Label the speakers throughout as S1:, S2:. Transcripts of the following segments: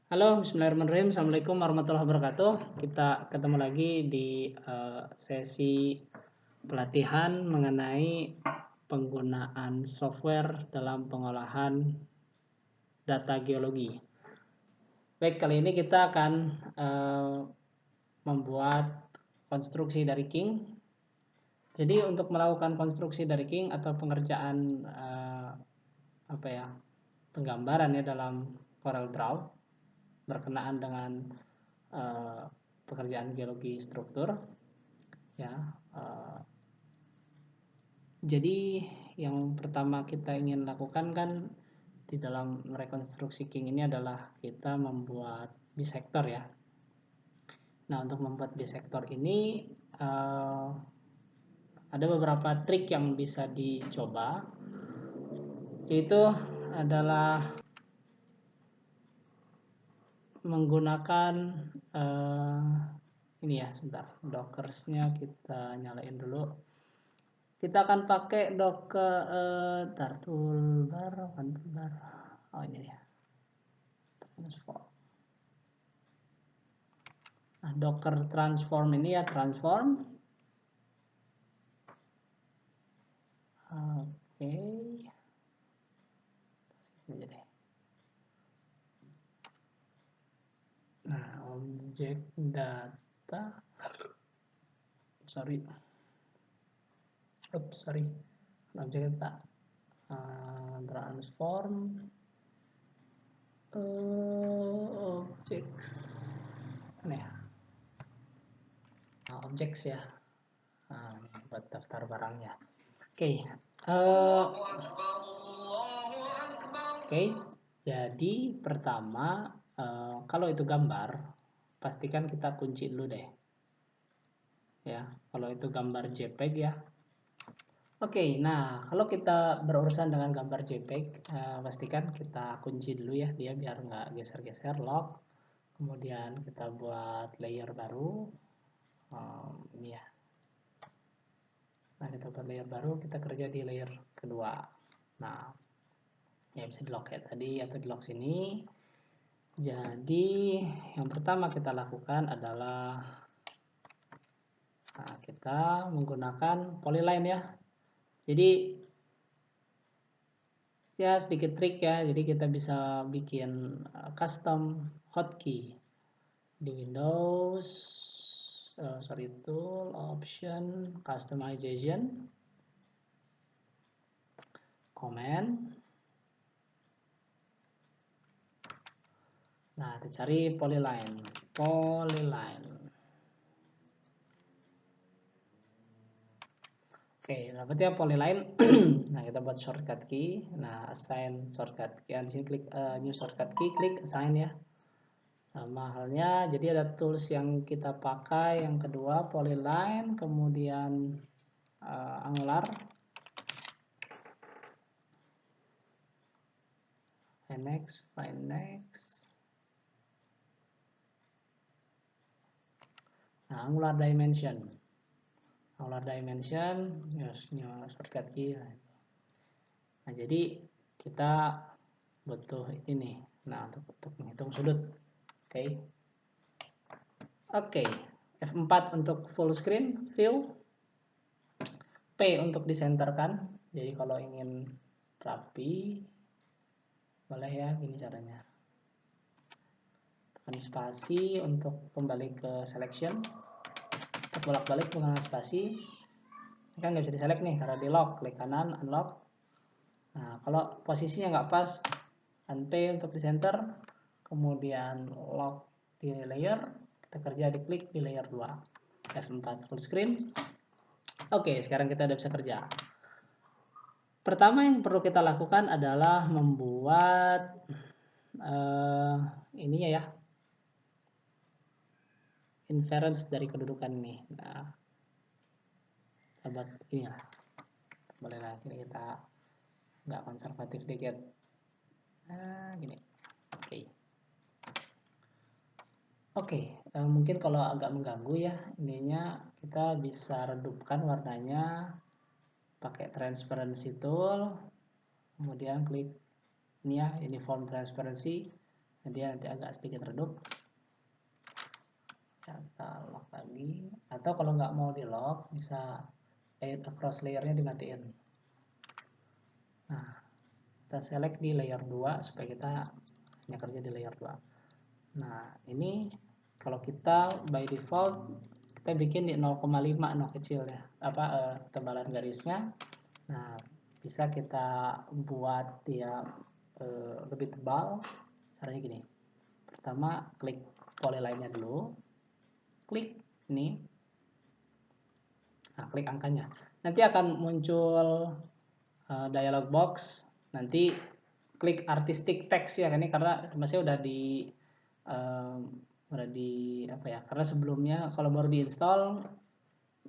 S1: Halo, bismillahirrahmanirrahim. Assalamualaikum warahmatullahi wabarakatuh. Kita ketemu lagi di sesi pelatihan mengenai penggunaan software dalam pengolahan data geologi. Baik, kali ini kita akan membuat konstruksi dari King. Jadi untuk melakukan konstruksi dari King atau pengerjaan penggambaran ya dalam CorelDRAW berkenaan dengan pekerjaan geologi struktur ya. Jadi yang pertama kita ingin lakukan kan di dalam rekonstruksi King ini adalah kita membuat bisector ya. Nah, untuk membuat bisector ini ada beberapa trik yang bisa dicoba, yaitu adalah menggunakan ini ya, sebentar, dockersnya kita nyalain dulu. Kita akan pakai docker toolbar. Oh, ini ya, transform. Nah, docker transform ini ya, transform. Oke. Ini deh. Nah, objek data. Sorry. Objek data. Transform. Objects. Ini ya. Objects ya. Nah, ini buat daftar barangnya. Oke. Oke. Jadi pertama, kalau itu gambar, pastikan kita kunci dulu deh. Ya, kalau itu gambar JPEG ya. Oke, nah kalau kita berurusan dengan gambar JPEG, pastikan kita kunci dulu ya dia biar nggak geser-geser. Lock. Kemudian kita buat layer baru. Ini ya. Nah, kita buat layer baru, kita kerja di layer kedua. Nah, ya bisa di lock kayak tadi atau di lock sini. Jadi yang pertama kita lakukan adalah kita menggunakan polyline ya. Jadi ya sedikit trik ya, jadi kita bisa bikin custom hotkey di Windows, tool, option, customization, command. Nah, dicari polyline. Oke, dapatnya polyline. Nah, kita buat shortcut key. Nah, assign shortcut key. Di sini klik new shortcut key, klik assign ya. Sama halnya, jadi ada tools yang kita pakai. Yang kedua polyline, kemudian angular, find next. Nah, angular dimension, new shortcut key. Nah, jadi kita butuh ini nih. Nah, untuk menghitung sudut. Oke. F4 untuk full screen view. P untuk disenterkan. Jadi kalau ingin rapi, boleh ya, gini caranya. Tekan spasi untuk kembali ke selection. Bolak-balik menggunakan spasi. Ini kan nggak bisa diselect nih karena di lock. Klik kanan, unlock. Nah, kalau posisinya nggak pas, tekan P untuk disenter. Kemudian lock di layer. Kita kerja diklik di layer 2. F4 full screen. Oke, sekarang kita udah bisa kerja. Pertama yang perlu kita lakukan adalah membuat ininya ya, inference dari kedudukan ini. Nah, kita buat ini lah. Boleh lah, ini kita nggak konservatif dikit. Nah, gini. Oke, mungkin kalau agak mengganggu ya, ininya kita bisa redupkan warnanya pakai transparency tool. Kemudian klik ini ya, uniform transparency. Jadi nanti agak sedikit redup. Kita lock lagi, atau kalau nggak mau di lock bisa across layernya dimatiin. Nah, kita select di layer 2 supaya kita hanya kerja di layer 2. Nah, ini kalau kita by default kita bikin di 0,5, 0 kecil ya, tebalan garisnya. Nah, bisa kita buat dia lebih tebal. Caranya gini. Pertama, klik polyline-nya dulu. Klik ini. Nah, klik angkanya. Nanti akan muncul dialog box. Nanti klik artistic text ya, ini karena masih udah di karena sebelumnya kalau baru diinstal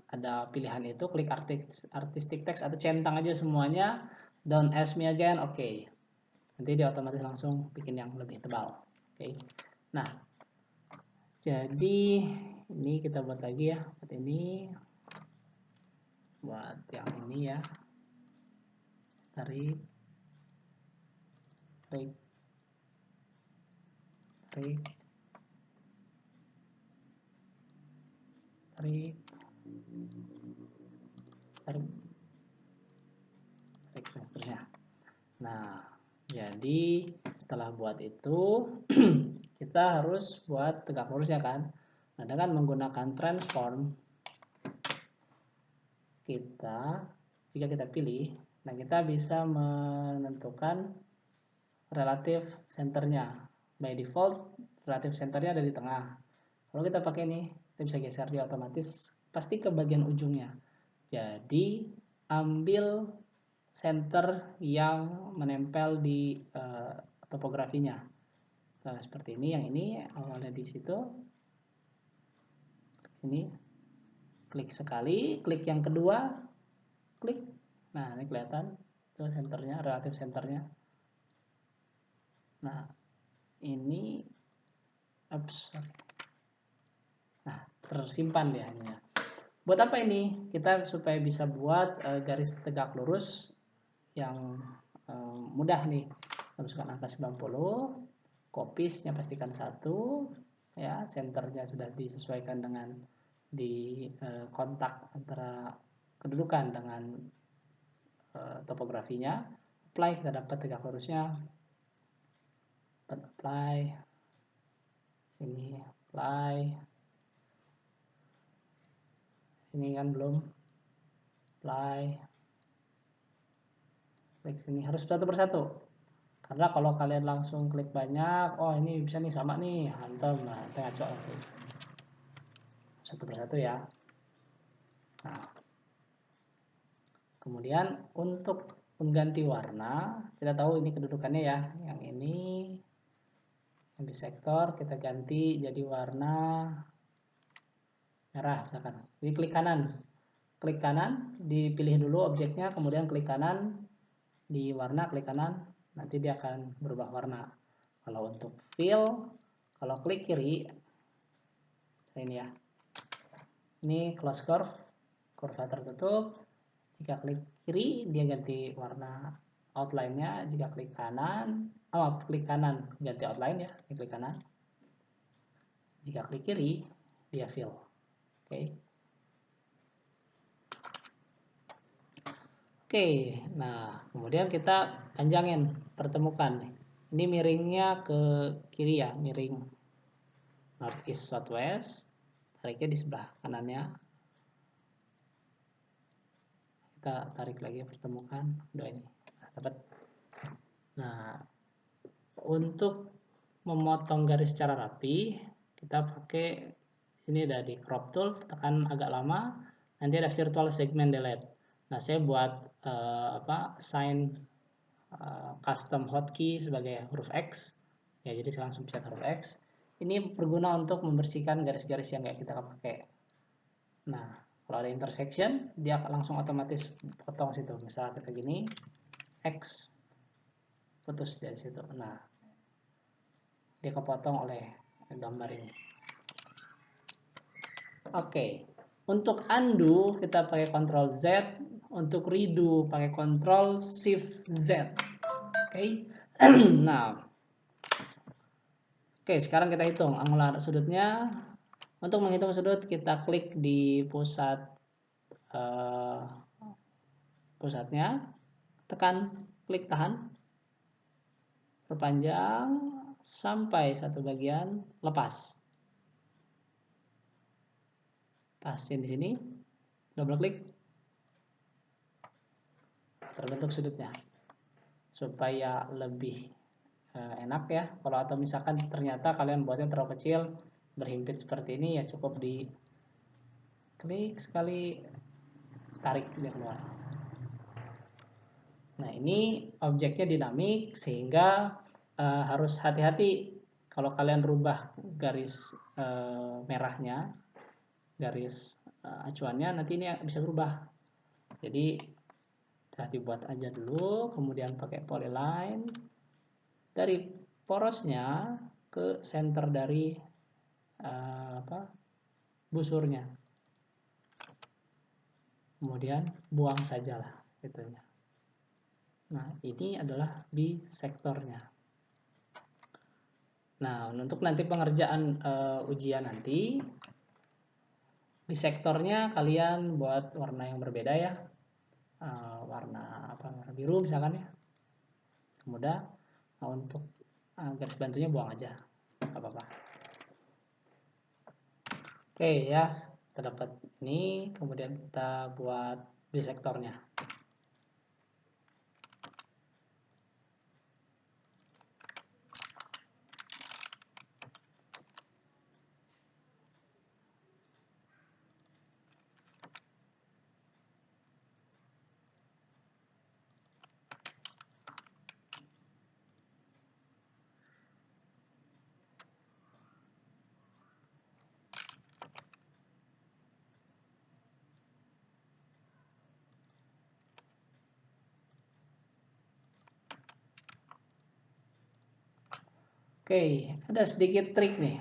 S1: ada pilihan itu, klik artistic text atau centang aja semuanya, don't ask me again, oke. Nanti dia otomatis langsung bikin yang lebih tebal. Oke. Nah, jadi ini kita buat lagi ya, buat ini, buat yang ini ya, tarik, tarik, tarik, tarik, tarik, tarik, dan seterusnya. Nah, jadi setelah buat itu kita harus buat tegak lurusnya kan. Nah, dengan menggunakan transform jika kita pilih, nah kita bisa menentukan relative centernya. By default relative centernya ada di tengah. Kalau kita pakai ini, kita bisa geser dia otomatis pasti ke bagian ujungnya. Jadi ambil center yang menempel di topografinya. Nah, seperti ini, yang ini awalnya di situ. Ini klik sekali, klik yang kedua, klik. Nah, ini kelihatan itu senternya, relatif senternya. Nah, ini nah, tersimpan ya ini ya. Buat apa ini? Kita supaya bisa buat garis tegak lurus yang mudah nih. Masukkan angka 90, copiesnya pastikan 1 ya, senternya sudah disesuaikan dengan di kontak antara kedudukan dengan topografinya. Apply, kita dapat tegak lurusnya. Apply, sini apply, sini kan belum apply, klik sini, harus satu persatu. Karena kalau kalian langsung klik banyak, oh ini bisa nih sama nih, hantem, nah kita ngaco nanti. Satu persatu ya. Nah, kemudian untuk pengganti warna, kita tahu ini kedudukannya ya, yang ini, yang di sektor kita ganti jadi warna merah misalkan. Jadi klik kanan, dipilih dulu objeknya, kemudian klik kanan di warna, klik kanan, nanti dia akan berubah warna. Kalau untuk fill, kalau klik kiri, ini ya, ini close curve, kurva tertutup. Jika klik kiri dia ganti warna outline-nya, jika klik kanan, klik kanan ganti outline ya, klik kanan. Jika klik kiri dia fill. Oke. Oke, nah kemudian kita panjangin, pertemukan. Ini miringnya ke kiri ya, miring north east southwest. Tariknya di sebelah kanannya. Kita tarik lagi, pertemukan dua ini. Nah, dapat. Nah, untuk memotong garis secara rapi, kita pakai sini ada di crop tool, tekan agak lama, nanti ada virtual segment delete. Nah, saya buat sign custom hotkey sebagai huruf X. Ya, jadi saya langsung pencet huruf X. Ini berguna untuk membersihkan garis-garis yang kayak kita pakai. Nah, kalau ada intersection, dia langsung otomatis potong situ. Misalnya kita gini, X, putus dari situ. Nah, dia kepotong oleh gambar ini. Oke, untuk undo kita pakai Ctrl Z, untuk redo pakai Ctrl Shift Z. Oke. Nah, Oke, sekarang kita hitung angular sudutnya. Untuk menghitung sudut kita klik di pusatnya, tekan klik tahan, perpanjang sampai satu bagian, lepas. Pasin di sini, double klik, terbentuk sudutnya. Supaya lebih enak ya, kalau atau misalkan ternyata kalian buatnya terlalu kecil, berhimpit seperti ini, ya cukup di klik sekali, tarik dia keluar. Nah, ini objeknya dinamik sehingga harus hati-hati kalau kalian rubah garis merahnya, garis acuannya, nanti ini bisa berubah. Jadi udah dibuat aja dulu, kemudian pakai polyline dari porosnya ke center dari busurnya, kemudian buang sajalah itunya. Nah, ini adalah bisektornya. Nah, untuk nanti pengerjaan ujian nanti, bisektornya kalian buat warna yang berbeda ya, warna biru misalkan ya, mudah. Nah, untuk garis bantunya buang aja, nggak apa-apa. Oke ya, kita dapat ini, kemudian kita buat bisektornya. Oke, ada sedikit trik nih.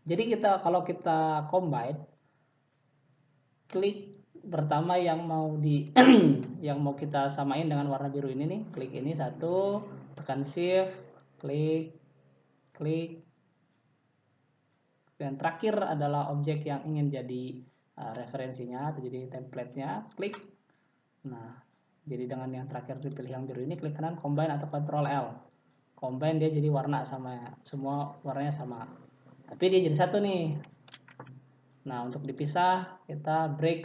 S1: Jadi kalau kita combine, klik pertama yang mau yang mau kita samain dengan warna biru ini nih, klik ini satu, tekan shift, klik, dan terakhir adalah objek yang ingin jadi referensinya atau jadi template-nya, klik. Nah, jadi dengan yang terakhir dipilih yang biru ini, klik kanan combine atau Ctrl L. Combine dia jadi warna sama, semua warnanya sama. Tapi dia jadi satu nih. Nah, untuk dipisah kita break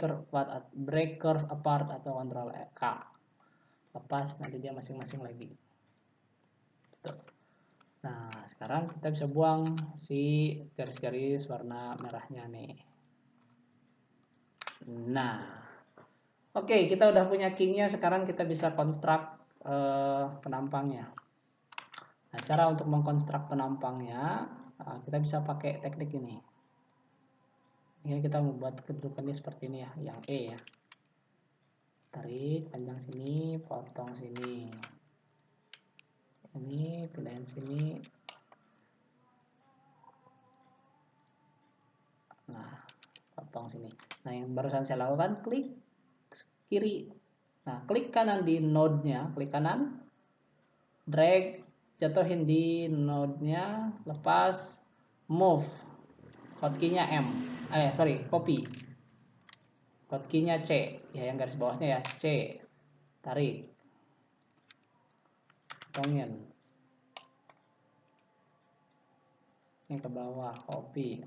S1: curve apart atau Ctrl K. Lepas nanti dia masing-masing lagi. Tuh. Nah, sekarang kita bisa buang si garis-garis warna merahnya nih. Nah, oke, kita udah punya kingnya, sekarang kita bisa construct penampangnya. Nah, cara untuk mengkonstruk penampangnya, kita bisa pakai teknik ini. Ini kita membuat kedudukannya seperti ini ya, yang E ya. Tarik panjang sini, potong sini. Ini pilihan sini. Nah, potong sini. Nah, yang barusan saya lakukan, klik kiri. Nah, klik kanan di node-nya, klik kanan, drag, jatuhin di node-nya, lepas, move. Hotkey-nya M. Copy. Hotkey-nya C, ya yang garis bawahnya ya, C. Tarik. Potongin. Ini ke bawah, copy.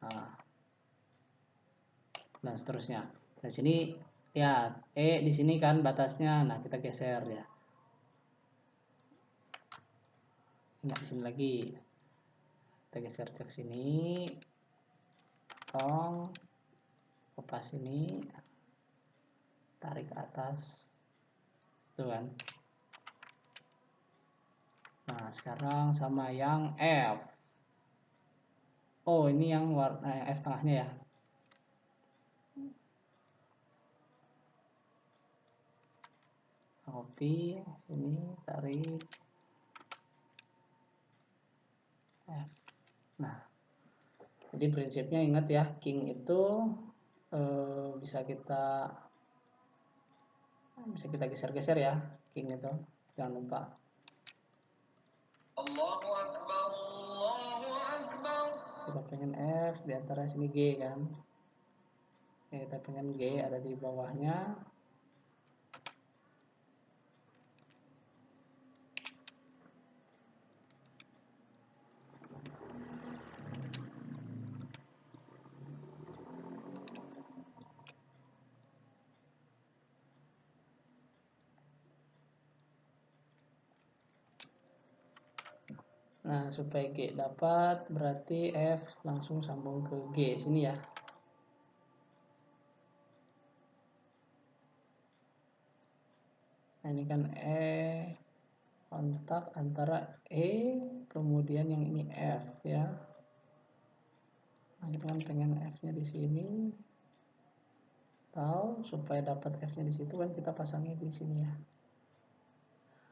S1: Nah, dan seterusnya. Di sini ya di sini kan batasnya. Nah, kita geser ya. Enggak, di sini lagi. Kita geser ke sini. Potong. Lepas ini. Tarik ke atas. Tuh kan. Nah, sekarang sama yang F. Oh, ini yang warna F tengahnya ya. Copy, sini tarik. F. Nah, jadi prinsipnya ingat ya, king itu bisa kita geser-geser ya, king itu, jangan lupa. Kita pengen F di antara sini G kan. Kita pengen G ada di bawahnya. Nah, supaya G dapat, berarti F langsung sambung ke G sini ya. Nah, ini kan kontak antara E, kemudian yang ini F ya. Nah, kita kan pengen F-nya di sini. Tahu supaya dapat F-nya di situ kan kita pasangnya di sini ya.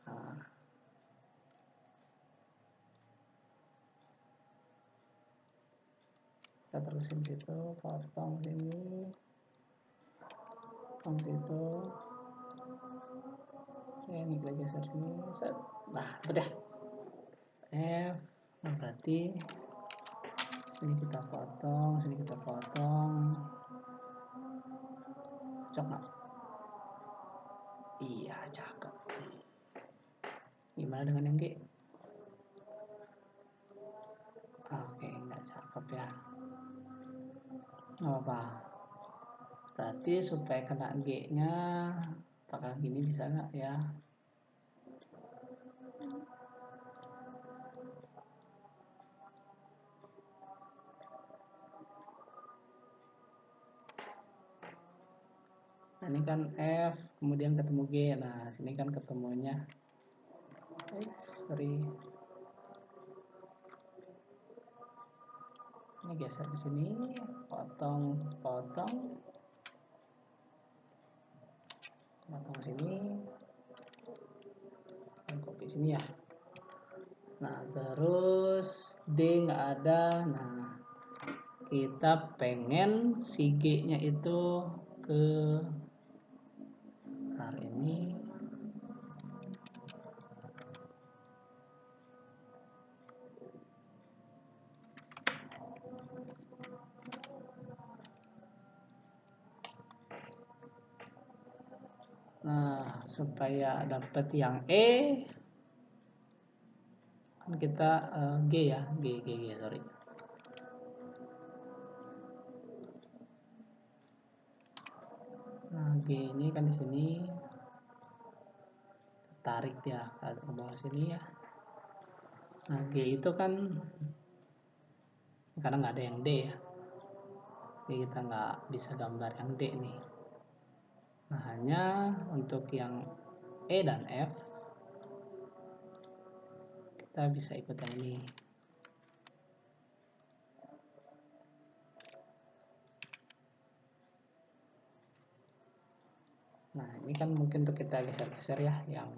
S1: Nah, kita terusin situ, potong sini, potong situ. Oke, ini kita geser sini, set. Nah, udah. F, nah berarti sini kita potong, sini kita potong. Cocok nggak? Iya, cakep. Gimana dengan yang G? Oke, nggak cakep ya. Nggak apa-apa. Berarti supaya kena G-nya, apakah gini bisa nggak ya? Nah, ini kan F, kemudian ketemu G. Nah, sini kan ketemunya. Sorry. Ini geser ke sini, potong, potong sini, dan copy sini ya. Nah, terus D nggak ada. Nah, kita pengen si G-nya itu ke ini. Nah, supaya dapat yang E, kan kita G ya, G, sorry. Nah, G ini kan di sini tarik dia ke bawah sini ya. Nah, G itu kan karena nggak ada yang D ya, jadi kita nggak bisa gambar yang D nih. Nah, hanya untuk yang E dan F kita bisa ikut yang ini. Nah, ini kan mungkin untuk kita geser-geser ya, yang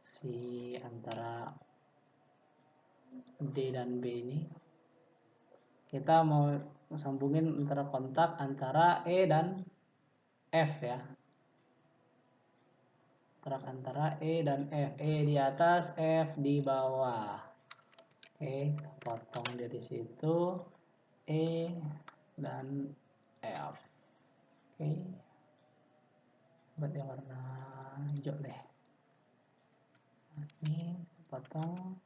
S1: si antara D dan B ini. Kita mau sambungin antara kontak antara E dan F ya. Kontak antara E dan F. E di atas, F di bawah. Oke, potong dari situ. E dan F. Oke. Buat yang warna hijau deh. Nah, ini potong.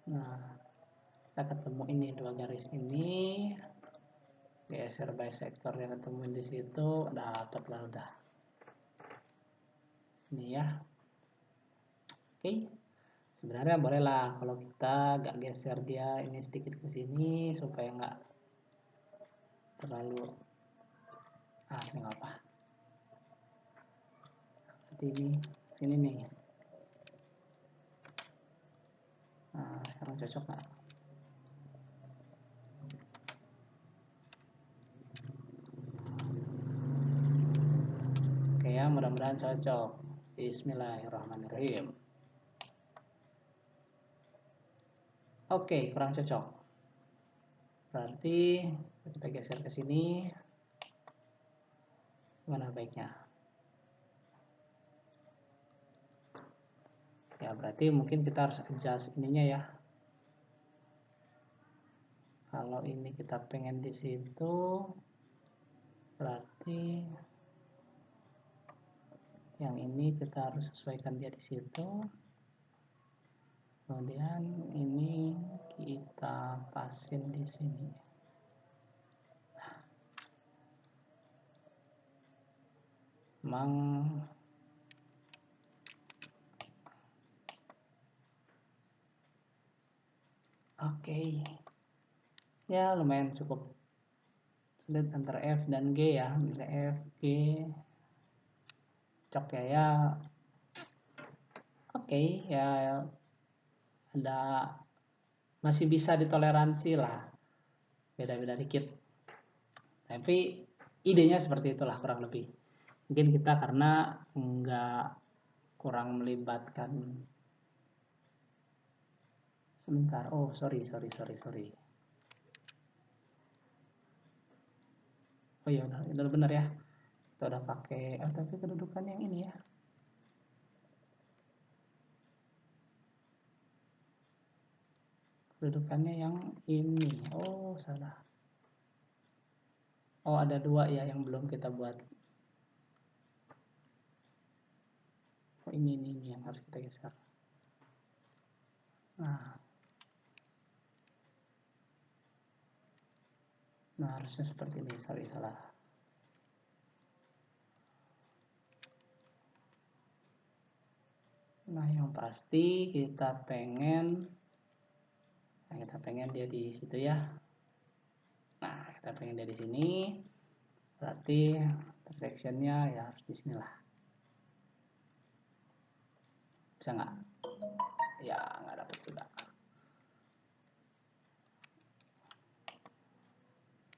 S1: Nah, kita ketemu ini dua garis ini, geser bisectornya ketemu di situ, dapat lah udah. Ini ya. Oke. Sebenarnya bolehlah kalau kita agak geser dia ini sedikit ke sini supaya nggak terlalu ini nggak apa. Seperti ini nih. Nah, sekarang cocok nggak? Oke ya, mudah-mudahan cocok. Bismillahirrahmanirrahim. Oke, kurang cocok. Berarti kita geser ke sini. Mana baiknya? Ya, berarti mungkin kita harus adjust ininya ya. Kalau ini kita pengen di situ, berarti yang ini kita harus sesuaikan dia di situ. Kemudian ini kita pasin di sini. Memang oke. Ya, lumayan cukup sulit antara F dan G ya. Bila F, G cocok ya. Oke, ya ada masih bisa ditoleransi lah. Beda-beda dikit. Tapi idenya seperti itulah kurang lebih. Mungkin kita karena nggak kurang melibatkan. Sebentar. Oh, sorry. Oh iya, udah benar ya. Kita udah pakai, tapi kedudukan yang ini ya. Kedudukannya yang ini. Oh, salah. Oh, ada 2 ya yang belum kita buat. Oh, ini yang harus kita geser. Nah, harusnya seperti ini. Sorry, salah. Nah, yang pasti kita pengen dia di situ ya. Nah, kita pengen dia di sini. Berarti intersectionnya ya harus di sini lah. Bisa nggak? Ya, nggak dapet juga.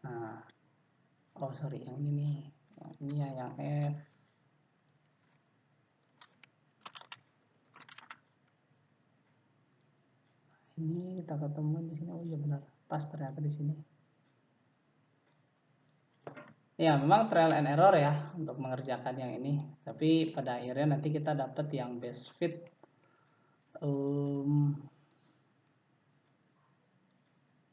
S1: Nah, oh sorry, yang ini nih. Yang ini ya, yang F. Ini kita ketemu di sini. Oh iya benar, pas ternyata di sini. Ya memang trial and error ya untuk mengerjakan yang ini. Tapi pada akhirnya nanti kita dapat yang best fit.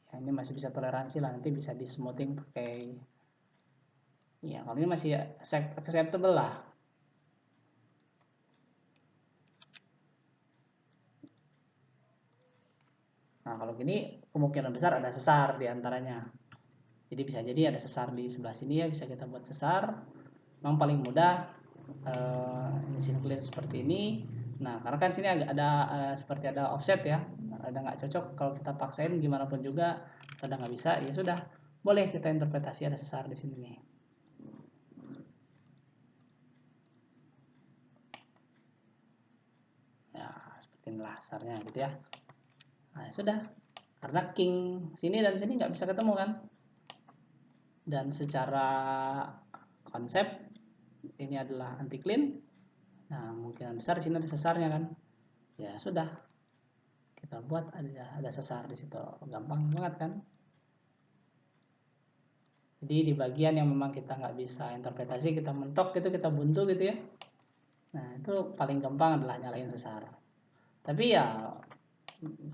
S1: Ya ini masih bisa toleransi lah, nanti bisa di smoothing pakai. Ya kalau ini masih acceptable lah. Nah kalau gini kemungkinan besar ada sesar di antaranya. Jadi bisa jadi ada sesar di sebelah sini ya, bisa kita buat sesar. Memang paling mudah mesin clean seperti ini. Nah karena kan sini agak ada seperti ada offset ya, ada nggak cocok. Kalau kita paksain gimana pun juga ada nggak bisa, ya sudah boleh kita interpretasi ada sesar di sini nih. Ya seperti inilah sesarnya gitu ya. Nah sudah, karena king sini dan sini nggak bisa ketemu kan, dan secara konsep ini adalah anti clean. Nah mungkin besar sini ada sesarnya kan, ya sudah kita buat ada sesar di situ, gampang banget kan. Jadi di bagian yang memang kita nggak bisa interpretasi, kita mentok gitu, kita buntu gitu ya. Nah itu paling gampang adalah nyalain sesar. Tapi ya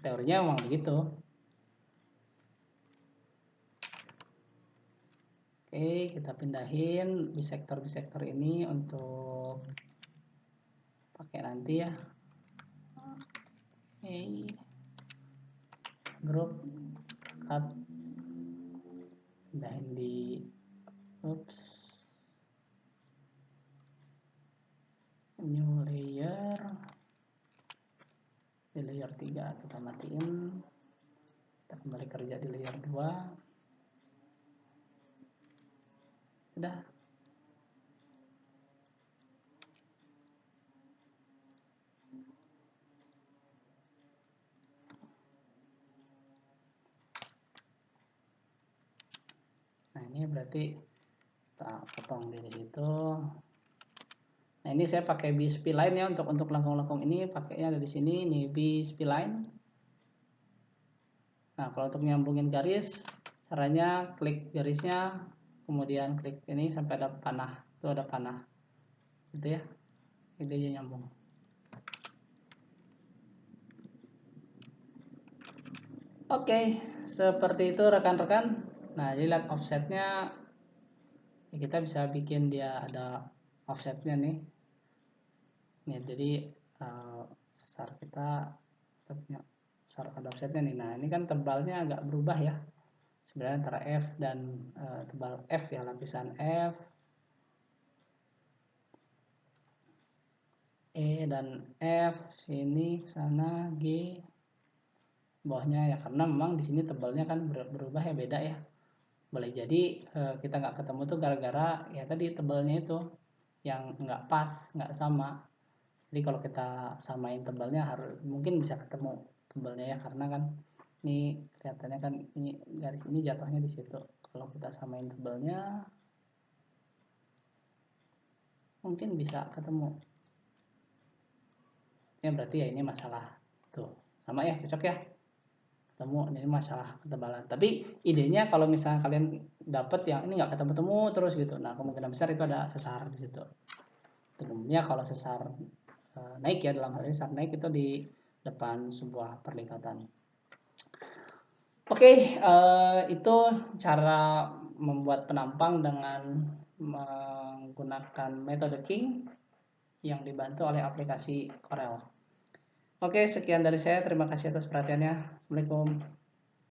S1: teorinya memang begitu. Oke, kita pindahin bisektor ini untuk pakai nanti ya. Oke, group cut, pindahin di new layer, di layer 3 kita matiin, kita kembali kerja di layer 2. Sudah. Nah ini berarti kita potong dari situ. Nah ini saya pakai B-spline ya untuk lengkung-lengkung ini, pakainya ada di sini. Ini B-spline. Nah, kalau untuk nyambungin garis, caranya klik garisnya, kemudian klik ini sampai ada panah. Itu ada panah. Gitu ya. Idenya nyambung. Oke, seperti itu rekan-rekan. Nah, jadi lihat offsetnya. Ya, kita bisa bikin dia ada offsetnya nih. Nih, jadi sesar kita punya sesar ada offsetnya nih. Nah, ini kan tebalnya agak berubah ya. Sebenarnya antara F dan tebal F ya, lapisan F, E dan F, sini, sana, G, bawahnya ya, karena memang di sini tebalnya kan berubah ya, beda ya. Boleh jadi kita nggak ketemu tuh gara-gara ya tadi tebalnya itu yang nggak pas, nggak sama. Jadi kalau kita samain tebalnya harus mungkin bisa ketemu tebalnya ya, karena kan ini kelihatannya kan ini garis ini jatuhnya di situ. Kalau kita samain tebalnya mungkin bisa ketemu. Ya berarti ya ini masalah tuh sama ya, cocok ya, ketemu. Ini masalah ketebalan. Tapi idenya kalau misalnya kalian dapet yang ini nggak ketemu-temu terus gitu, nah kemungkinan besar itu ada sesar di situ. Umumnya kalau sesar naik ya, dalam hal ini sesar naik itu di depan sebuah perlipatan. Oke, itu cara membuat penampang dengan menggunakan metode King yang dibantu oleh aplikasi Corel. Oke, sekian dari saya. Terima kasih atas perhatiannya. Assalamualaikum.